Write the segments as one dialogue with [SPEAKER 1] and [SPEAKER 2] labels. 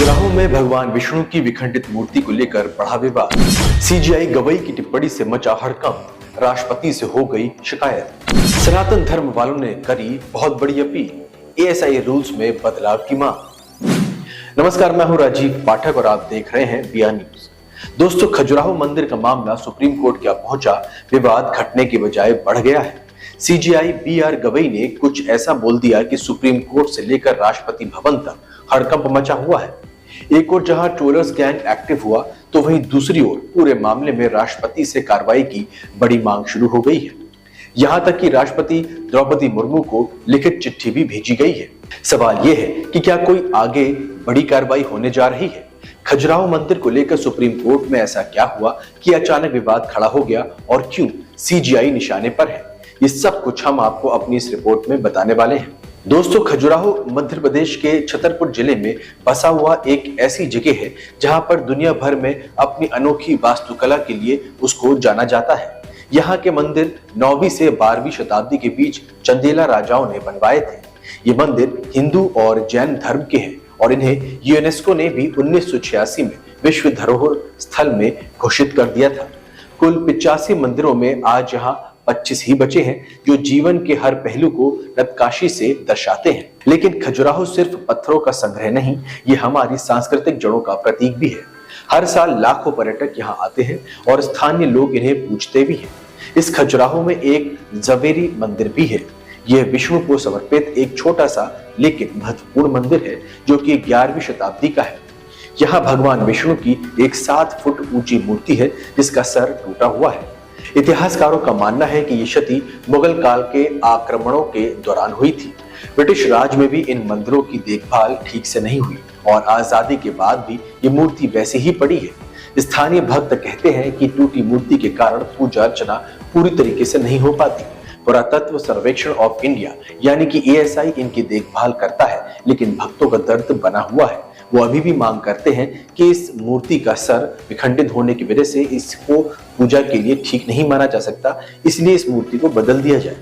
[SPEAKER 1] खजुराहो में भगवान विष्णु की विखंडित मूर्ति को लेकर बढ़ा विवाद। सीजीआई गवई की टिप्पणी से मचा हड़कंप, राष्ट्रपति से हो गई शिकायत। सनातन धर्म वालों ने करी बहुत बड़ी अपील, एएसआई रूल्स में बदलाव की मांग। नमस्कार, मैं हूं राजीव पाठक और आप देख रहे हैं बिया न्यूज। दोस्तों, खजुराहो मंदिर का मामला सुप्रीम कोर्ट क्या पहुंचा, विवाद घटने की बजाय बढ़ गया है। सीजीआई बीआर गवई ने कुछ ऐसा बोल दिया कि सुप्रीम कोर्ट से लेकर राष्ट्रपति भवन तक हड़कंप मचा हुआ है। एक और जहां ट्रोलर्स गैंग एक्टिव हुआ, तो वहीं दूसरी ओर पूरे मामले में राष्ट्रपति से कार्रवाई की बड़ी मांग शुरू हो गई है। यहां तक कि राष्ट्रपति द्रौपदी मुर्मू को लिखित चिट्ठी भी भेजी गई है। सवाल यह है कि क्या कोई आगे बड़ी कार्रवाई होने जा रही है। खजुराहो मंदिर को लेकर सुप्रीम कोर्ट में ऐसा क्या हुआ कि अचानक विवाद खड़ा हो गया और क्यों सीजीआई निशाने पर है, ये सब कुछ हम आपको अपनी इस रिपोर्ट में बताने वाले हैं। दोस्तों, खजुराहो मध्य प्रदेश के छतरपुर जिले में बसा हुआ एक ऐसी जगह है जहां पर दुनिया भर में अपनी अनोखी वास्तुकला के लिए उसको जाना जाता है। यहाँ के मंदिर 9वीं से 12वीं शताब्दी के बीच चंदेला राजाओं ने बनवाए थे। ये मंदिर हिंदू और जैन धर्म के हैं और इन्हें यूनेस्को ने भी 1986 में विश्व धरोहर स्थल में घोषित कर दिया था। कुल 85 मंदिरों में आज यहाँ 25 ही बचे हैं जो जीवन के हर पहलू को नक्काशी से दर्शाते हैं। लेकिन खजुराहो सिर्फ पत्थरों का संग्रह नहीं, ये हमारी सांस्कृतिक जड़ों का प्रतीक भी है। हर साल लाखों पर्यटक यहाँ आते हैं और स्थानीय लोग इन्हें पूजते भी हैं। इस खजुराहो में एक जवेरी मंदिर भी है। यह विष्णु को समर्पित एक छोटा सा लेकिन महत्वपूर्ण मंदिर है जो कि 11वीं शताब्दी का है। यहाँ भगवान विष्णु की एक 7 फुट ऊंची मूर्ति है जिसका सर टूटा हुआ है। इतिहासकारों का मानना है कि ये क्षति मुगल काल के आक्रमणों के दौरान हुई थी। ब्रिटिश राज में भी इन मंदिरों की देखभाल ठीक से नहीं हुई और आजादी के बाद भी ये मूर्ति वैसे ही पड़ी है। स्थानीय भक्त कहते हैं कि टूटी मूर्ति के कारण पूजा अर्चना पूरी तरीके से नहीं हो पाती। पुरातत्व सर्वेक्षण ऑफ इंडिया यानी कि एएसआई इनकी देखभाल करता है, लेकिन भक्तों का दर्द बना हुआ है। वो अभी भी मांग करते हैं कि इस मूर्ति का सर विखंडित होने की वजह से इसको पूजा के लिए ठीक नहीं माना जा सकता, इसलिए इस मूर्ति को बदल दिया जाए।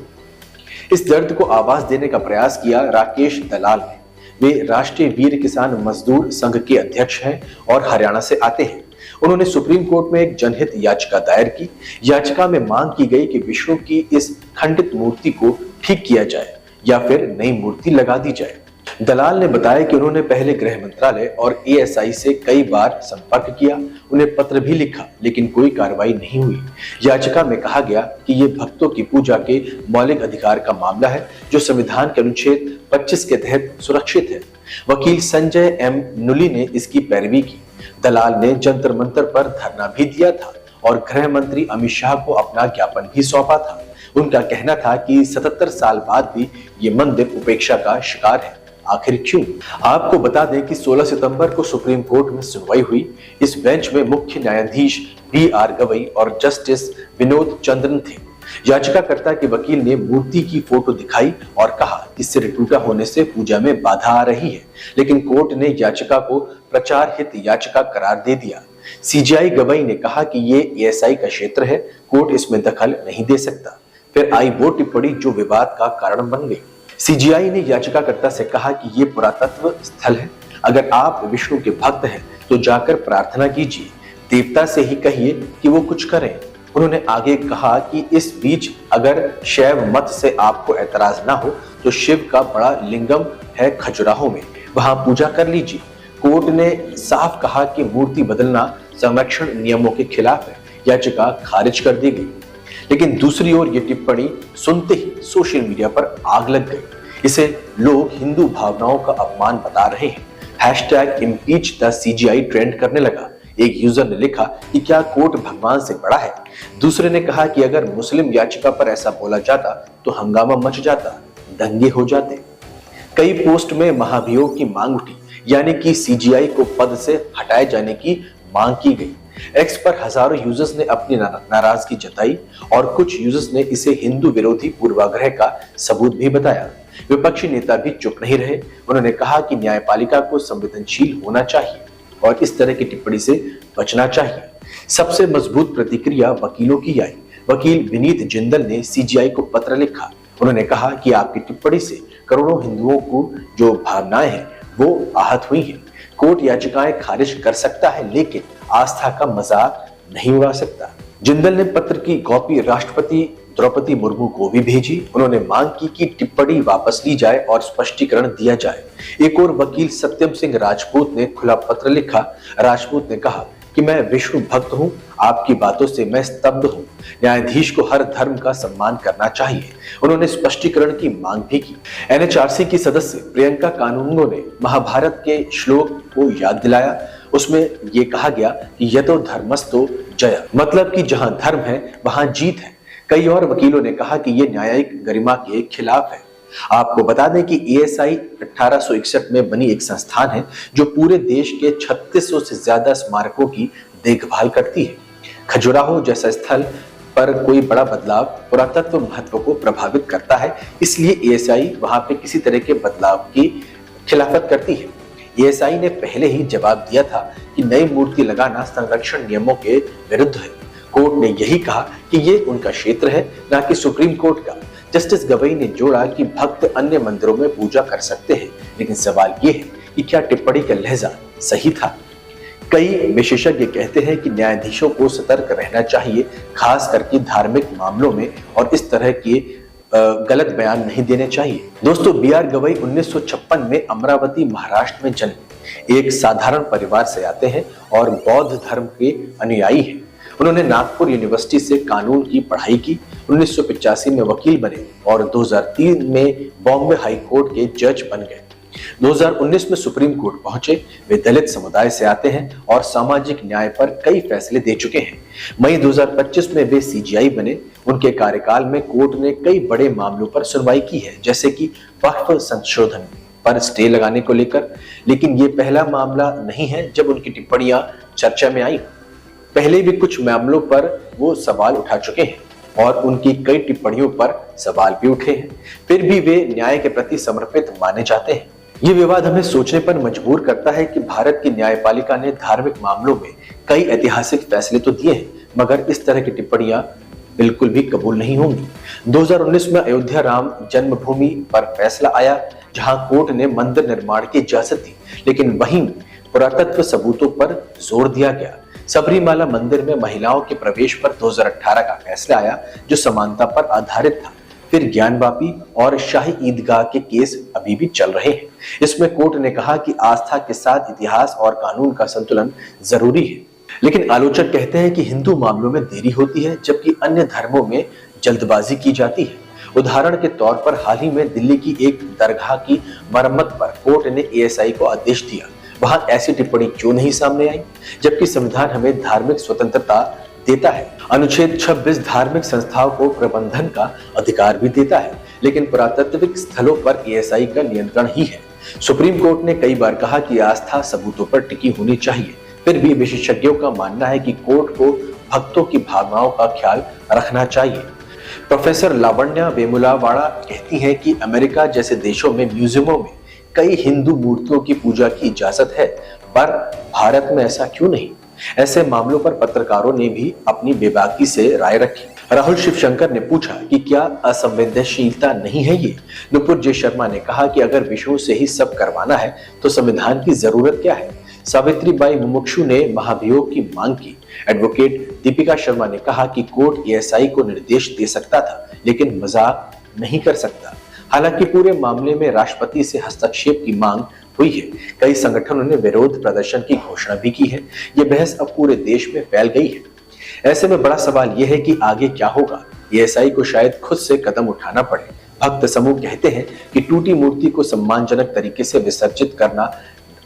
[SPEAKER 1] इस दर्द को आवाज देने का प्रयास किया राकेश दलाल ने। वे राष्ट्रीय वीर किसान मजदूर संघ के अध्यक्ष हैं और हरियाणा से आते हैं। उन्होंने सुप्रीम कोर्ट में एक जनहित याचिका दायर की। याचिका में मांग की गई कि विष्णु की इस खंडित मूर्ति को ठीक किया जाए या फिर नई मूर्ति लगा दी जाए। दलाल ने बताया कि उन्होंने पहले गृह मंत्रालय और एएसआई से कई बार संपर्क किया, उन्हें पत्र भी लिखा, लेकिन कोई कार्रवाई नहीं हुई। याचिका में कहा गया कि ये भक्तों की पूजा के मौलिक अधिकार का मामला है जो संविधान के अनुच्छेद 25 के तहत सुरक्षित है। वकील संजय एम नुली ने इसकी पैरवी की। दलाल ने जंतर मंतर पर धरना भी दिया था और गृह मंत्री अमित शाह को अपना ज्ञापन भी सौंपा था। उनका कहना था कि 77 साल बाद भी ये मंदिर उपेक्षा का शिकार है। आखिर क्यों? आपको बता दें कि 16 सितंबर को सुप्रीम कोर्ट में सुनवाई हुई। इस बेंच में मुख्य न्यायाधीश बीआर गवई और जस्टिस विनोद चंद्रन थे। याचिकाकर्ता के वकील ने मूर्ति की फोटो दिखाई और कहा कि सिर टूटा होने से पूजा में बाधा आ रही है, लेकिन कोर्ट ने याचिका को प्रचार हित याचिका करार दे दिया। सीजीआई गवई ने कहा कि ये एएसआई का क्षेत्र है, कोर्ट इसमें दखल नहीं दे सकता। फिर आई वो टिप्पणी जो विवाद का कारण बन गई। सीजीआई ने याचिकाकर्ता से कहा कि ये पुरातत्व स्थल है, अगर आप विष्णु के भक्त हैं तो जाकर प्रार्थना कीजिए, देवता से ही कहिए कि वो कुछ करें। उन्होंने आगे कहा कि इस बीच अगर शैव मत से आपको ऐतराज ना हो तो शिव का बड़ा लिंगम है खजुराहो में, वहां पूजा कर लीजिए। कोर्ट ने साफ कहा कि मूर्ति बदलना संरक्षण नियमों के खिलाफ है। याचिका खारिज कर दी गई। लेकिन दूसरी ओर ये टिप्पणी सुनते ही सोशल मीडिया पर आग लग गई। इसे लोग हिंदू भावनाओं का अपमान बता रहे हैं। #impeach_the-CGI ट्रेंड करने लगा। एक यूजर ने लिखा कि क्या कोर्ट भगवान से बड़ा है। दूसरे ने कहा कि अगर मुस्लिम याचिका पर ऐसा बोला जाता तो हंगामा मच जाता, दंगे हो जाते। कई पोस्ट में महाभियोग की मांग उठी, यानी कि सीजीआई को पद से हटाए जाने की मांग की गई। एक्स पर हजारों यूजर्स ने अपनी नाराजगी जताई और कुछ यूजर्स ने इसे हिंदू विरोधी पूर्वाग्रह का सबूत भी बताया। विपक्षी नेता भी चुप नहीं रहे। उन्होंने कहा कि न्यायपालिका को संवेदनशील होना चाहिए और इस तरह की टिप्पणी से बचना चाहिए। सबसे मजबूत प्रतिक्रिया वकीलों की आई। वकील विनीत जिंदल ने सीजीआई को पत्र लिखा। उन्होंने कहा कि आपकी टिप्पणी से करोड़ों हिंदुओं को जो भावनाएं हैं वो आहत हुई हैं। कोर्ट याचिकाएं खारिज कर सकता है, लेकिन आस्था का मजाक नहीं उड़ा सकता। जिंदल ने पत्र की कॉपी राष्ट्रपति द्रौपदी मुर्मू को भी भेजी। उन्होंने मांग की कि टिप्पणी वापस ली जाए और स्पष्टीकरण दिया जाए। एक और वकील सत्यम सिंह राजपूत ने खुला पत्र लिखा। राजपूत ने कहा कि मैं विष्णु भक्त हूं, आपकी बातों से मैं स्तब्ध हूं। न्यायाधीश को हर धर्म का सम्मान करना चाहिए। उन्होंने स्पष्टीकरण की मांग भी की। एनएचआरसी की सदस्य प्रियंका कानूनगो ने महाभारत के श्लोक को याद दिलाया। उसमें यह कहा गया कि यतो धर्मस्तो जय, मतलब कि जहां धर्म है वहां जीत है। कई और वकीलों ने कहा कि यह न्यायिक गरिमा के खिलाफ है। आपको बता दें कि एएसआई 1861 में बनी एक संस्थान है जो पूरे देश के 3600 से ज्यादा स्मारकों की देखभाल करती है। खजुराहो जैसा स्थल पर कोई बड़ा बदलाव पुरातत्व महत्व को प्रभावित करता है, इसलिए एएसआई वहां पे किसी तरह के बदलाव की खिलाफत करती है। एएसआई ने पहले ही जवाब दिया था कि नई मूर्ति लगाना संरक्षण नियमों के विरुद्ध है। कोर्ट ने यही कहा कि ये उनका क्षेत्र है, न कि सुप्रीम कोर्ट का। जस्टिस गवई ने जोड़ा कि भक्त अन्य मंदिरों में पूजा कर सकते हैं, लेकिन सवाल ये है कि क्या टिप्पणी का लहजा सही था। कई विशेषज्ञ कहते हैं कि न्यायाधीशों को सतर्क रहना चाहिए, खास करके धार्मिक मामलों में, और इस तरह के गलत बयान नहीं देने चाहिए। दोस्तों, बीआर गवई 1956 में अमरावती महाराष्ट्र में जन्मे एक साधारण परिवार से आते हैं और बौद्ध धर्म के अनुयायी हैं। उन्होंने नागपुर यूनिवर्सिटी से कानून की पढ़ाई की। 1985 में वकील बने और 2003 में बॉम्बे हाई कोर्ट के जज बन गए। 2019 में सुप्रीम कोर्ट पहुंचे। वे दलित समुदाय से आते हैं और सामाजिक न्याय पर कई फैसले दे चुके हैं। मई 2025 में वे सीजीआई बने। उनके कार्यकाल में कोर्ट ने कई बड़े मामलों पर सुनवाई की है, जैसे कि वक्फ संशोधन पर स्टे लगाने को लेकर। लेकिन ये पहला मामला नहीं है जब उनकी टिप्पणियां चर्चा में आई। पहले भी कुछ मामलों पर वो सवाल उठा चुके हैं और उनकी कई टिप्पणियों पर सवाल भी उठे हैं। फिर भी वे न्याय के प्रति समर्पित माने जाते हैं। ये विवाद हमें सोचने पर मजबूर करता है कि भारत की न्यायपालिका ने धार्मिक मामलों में कई ऐतिहासिक फैसले तो दिए हैं, मगर इस तरह की टिप्पणियां बिल्कुल भी कबूल नहीं होंगी। 2019 में अयोध्या राम जन्मभूमि पर फैसला आया, जहां कोर्ट ने मंदिर निर्माण की इजाजत दी, लेकिन वहीं पुरातत्व सबूतों पर जोर दिया गया। सबरीमाला मंदिर में महिलाओं के प्रवेश पर 2018 का फैसला आया, जो समानता पर आधारित था। फिर ज्ञानवापी और शाही ईदगाह के केस अभी भी चल रहे हैं। इसमें कोर्ट ने कहा कि आस्था के साथ इतिहास और कानून का संतुलन जरूरी है। लेकिन आलोचक कहते हैं कि हिंदू मामलों में देरी होती है, जबकि अन्य धर्मों में जल्दबाजी की जाती है। उदाहरण के तौर पर हाल ही में दिल्ली की एक दरगाह की मरम्मत पर कोर्ट ने एएसआई को आदेश दिया। वहां ऐसी टिप्पणी क्यों नहीं सामने आई, जबकि संविधान हमें धार्मिक स्वतंत्रता देता है। अनुच्छेद 26 धार्मिक संस्थाओं को प्रबंधन का अधिकार भी देता है, लेकिन पुरातात्विक स्थलों पर एएसआई का नियंत्रण ही है। सुप्रीम कोर्ट ने कई बार कहा कि आस्था सबूतों पर टिकी होनी चाहिए। फिर भी विशेषज्ञों का मानना है कि कोर्ट को भक्तों की भावनाओं का ख्याल रखना चाहिए। प्रोफेसर लावण्या वेमुलावाड़ा कहती हैं कि अमेरिका जैसे देशों में म्यूजियमों में कई हिंदू मूर्तियों की पूजा की इजाजत है, पर भारत में ऐसा क्यों नहीं। ऐसे मामलों पर पत्रकारों ने भी अपनी बेबाकी से राय रखी। राहुल शिवशंकर ने पूछा कि क्या असंवेदनशीलता नहीं है ये। नुपुर जे शर्मा ने कहा कि अगर विष्णु से ही सब करवाना है तो संविधान की जरूरत क्या है। सावित्रीबाई मुमुक्षु ने महाभियोग की मांग की। एडवोकेट दीपिका शर्मा ने कहा कि कोर्ट एएसआई को निर्देश दे सकता था, लेकिन मजाक नहीं कर सकता। हालांकि पूरे मामले में राष्ट्रपति से हस्तक्षेप की मांग हुई है। कई संगठनों ने विरोध प्रदर्शन की घोषणा भी की है। यह बहस अब पूरे देश में फैल गई है। ऐसे में बड़ा सवाल यह है कि आगे क्या होगा। एएसआई को शायद खुद से कदम उठाना पड़े। भक्त समूह कहते हैं कि टूटी मूर्ति को सम्मानजनक तरीके से विसर्जित करना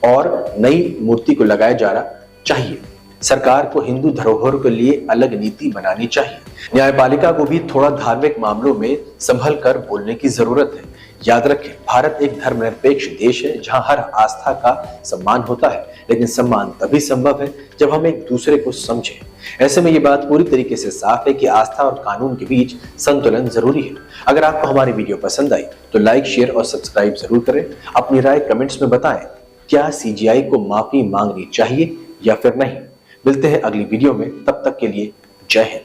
[SPEAKER 1] और नई मूर्ति को लगाया जाना चाहिए। सरकार को हिंदू धरोहर के लिए अलग नीति बनानी चाहिए। न्यायपालिका को भी थोड़ा धार्मिक मामलों में संभल कर बोलने की जरूरत है। याद रखें, भारत एक धर्मनिरपेक्ष देश है जहां हर आस्था का सम्मान होता है, लेकिन सम्मान तभी संभव है जब हम एक दूसरे को समझें। ऐसे में ये बात पूरी तरीके से साफ है कि आस्था और कानून के बीच संतुलन जरूरी है। अगर आपको हमारी वीडियो पसंद आई तो लाइक, शेयर और सब्सक्राइब जरूर करें। अपनी राय कमेंट्स में बताएं, क्या सीजीआई को माफी मांगनी चाहिए या फिर नहीं। मिलते हैं अगली वीडियो में, तब तक के लिए जय हिंद।